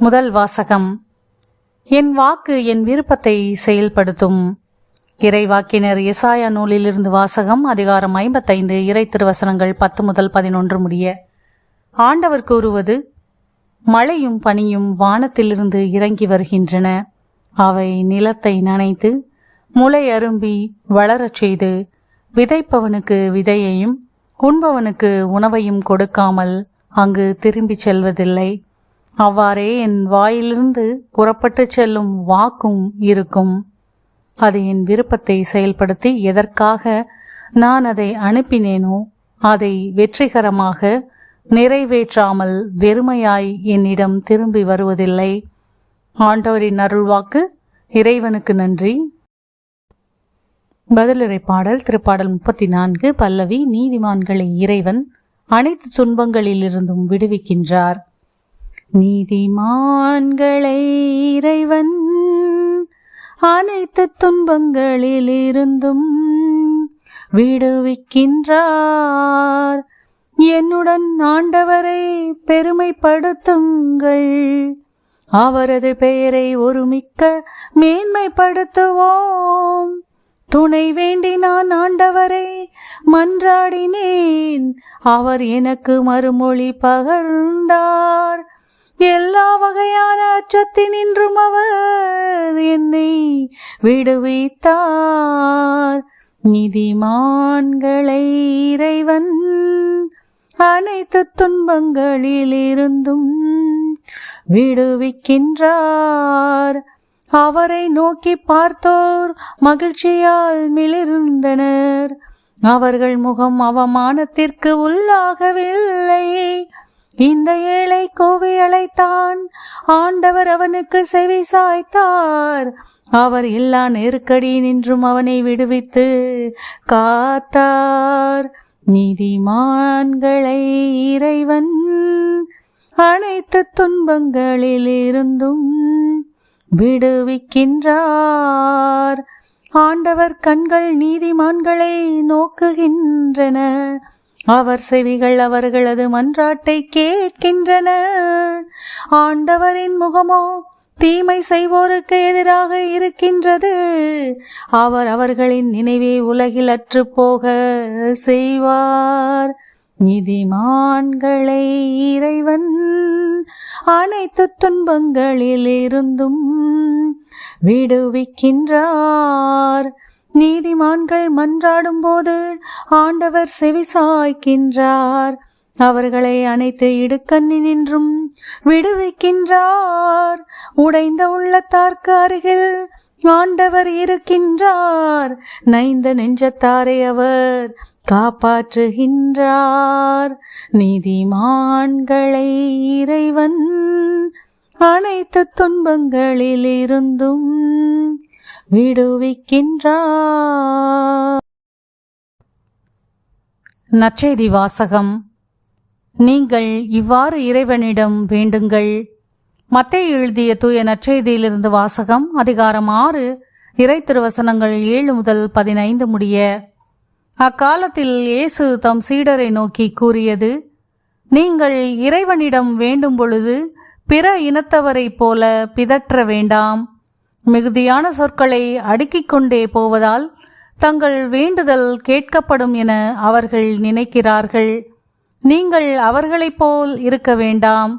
முதல் வாசகம். என் வாக்கு என் விருப்பத்தை செயல்படுத்தும். இறைவாக்கினர் எசாயா நூலிலிருந்து வாசகம். அதிகாரம் 55, இறை திருவசனங்கள் 10 முதல் 11 முடிய. ஆண்டவர் கூறுவது: மழையும் பனியும் வானத்திலிருந்து இறங்கி வருகின்றன. அவை நிலத்தை நனைத்து முளை அரும்பி வளரச் செய்து விதைப்பவனுக்கு விதையையும் உண்பவனுக்கு உணவையும் கொடுக்காமல் அங்கு திரும்பிச் செல்வதில்லை. அவ்வாறே என் வாயிலிருந்து புறப்பட்டு செல்லும் வாக்கும் இருக்கும். அது என் விருப்பத்தை செயல்படுத்தி எதற்காக நான் அதை அனுப்பினேனோ அதை வெற்றிகரமாக நிறைவேற்றாமல் வெறுமையாய் என்னிடம் திரும்பி வருவதில்லை. ஆண்டவரின் அருள்வாக்கு. இறைவனுக்கு நன்றி. பதிலுரை பாடல். திருப்பாடல் 34. பல்லவி. நீதிமான்களை இறைவன் அனைத்து துன்பங்களிலிருந்தும் விடுவிக்கின்றார். நீதிமான்களை இறைவன் அனைத்து துன்பங்களிலிருந்தும் விடுவிக்கின்றார். என்னுடன் ஆண்டவரை பெருமைப்படுத்துங்கள். அவரது பெயரை ஒருமிக்க மேன்மைப்படுத்துவோம். துணை வேண்டி நான் ஆண்டவரை மன்றாடினேன். அவர் எனக்கு மறுமொழி பகர்ந்தார். எல்லா வகையான அச்சத்தினின்றும் அவர் என்னை விடுவித்தார். நீதிமான்களை இறைவன் அனைத்து துன்பங்களிலிருந்தும் விடுவிக்கின்றார். அவரை நோக்கி பார்த்தோர் மகிழ்ச்சியால் மிளிர்ந்தனர். அவர்கள் முகம் அவமானத்திற்கு உள்ளாகவில்லை. இந்த ஏழை கூவி அழைத்தான். ஆண்டவர் அவனுக்கு செவி சாய்த்தார். அவர் எல்லா நெருக்கடி நின்றும் அவனை விடுவித்து காத்தார். நீதிமான்களை இறைவன் அனைத்து துன்பங்களிலிருந்தும் விடுவிக்கின்றார். ஆண்டவர் கண்கள் நீதிமான்களை நோக்குகின்றன. அவர் செவிகள் அவர்களது மன்றாட்டை கேட்கின்றன. ஆண்டவரின் முகமோ தீமை செய்வோருக்கு எதிராக இருக்கின்றது. அவர் அவர்களின் நினைவே உலகில் அற்று போக செய்வார். நீதிமான்களை இறைவன் அனைத்து துன்பங்களிலிருந்தும் விடுவிக்கின்றார். நீதிமான்கள் மன்றாடும் போது ஆண்டவர் செவி சாய்க்கின்றார். அவர்களை அனைத்து இடுக்கண்ணினின்றும் விடுவிக்கின்றார். உடைந்த உள்ளத்தார்க்கு அருகில் ஆண்டவர் இருக்கின்றார். நைந்த நெஞ்சத்தாரை அவர் காப்பாற்றுகின்றார். நீதிமான்களை இறைவன் அனைத்து துன்பங்களிலிருந்தும் விடுவிக்கின்றார். நற்செய்தி வாசகம். நீங்கள் இவ்வாறு இறைவனிடம் வேண்டுங்கள். மத்தேயு எழுதிய தூய நற்செய்தியிலிருந்து வாசகம். அதிகாரம் 6, இறை திருவசனங்கள் 7 முதல் 15 முடிய. அக்காலத்தில் இயேசு தம் சீடரை நோக்கி கூறியது: நீங்கள் இறைவனிடம் வேண்டும் பொழுது பிற இனத்தவரைப் போல பிதற்ற வேண்டாம். மிகுதியான சொற்களை அடுக்கிக் கொண்டே போவதால் தங்கள் வேண்டுதல் கேட்கப்படும் என அவர்கள் நினைக்கிறார்கள். நீங்கள் அவர்களைப் போல் இருக்க வேண்டாம்.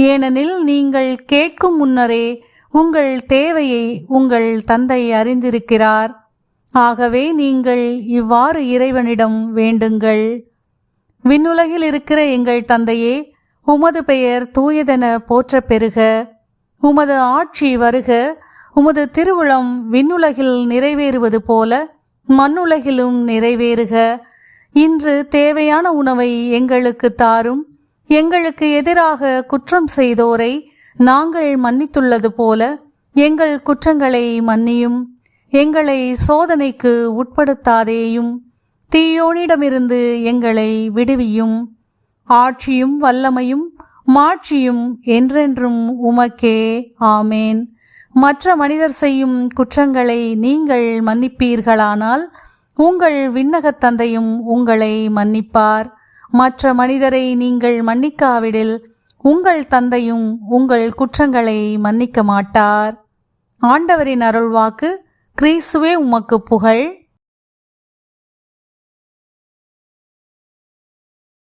ஏனெனில் நீங்கள் கேட்கும் முன்னரே உங்கள் தேவையை உங்கள் தந்தை அறிந்திருக்கிறார். ஆகவே நீங்கள் இவ்வாறு இறைவனிடம் வேண்டுங்கள்: விண்ணுலகில் இருக்கிற எங்கள் தந்தையே, உமது பெயர் தூயதென போற்றப் பெறுக. உமது ஆட்சி வருக. உமது திருவுளம் விண்ணுலகில் நிறைவேறுவது போல மண்ணுலகிலும் நிறைவேறுக. இன்று தேவையான உணவை எங்களுக்கு தாரும். எங்களுக்கு எதிராக குற்றம் செய்தோரை நாங்கள் மன்னித்துள்ளது போல எங்கள் குற்றங்களை மன்னியும். எங்களை சோதனைக்கு உட்படுத்தாதேயும். தீயோனிடமிருந்து எங்களை விடுவியும். ஆட்சியும் வல்லமையும் மாட்சியும் என்றென்றும் உமக்கே. ஆமேன். மற்ற மனிதர் செய்யும் குற்றங்களை நீங்கள் மன்னிப்பீர்களானால் உங்கள் விண்ணகத் தந்தையும் உங்களை மன்னிப்பார். மற்ற மனிதரை நீங்கள் மன்னிக்காவிடில் உங்கள் தந்தையும் உங்கள் குற்றங்களை மன்னிக்க மாட்டார். ஆண்டவரின் அருள்வாக்கு. கிறிஸ்துவே உமக்கு புகழ்.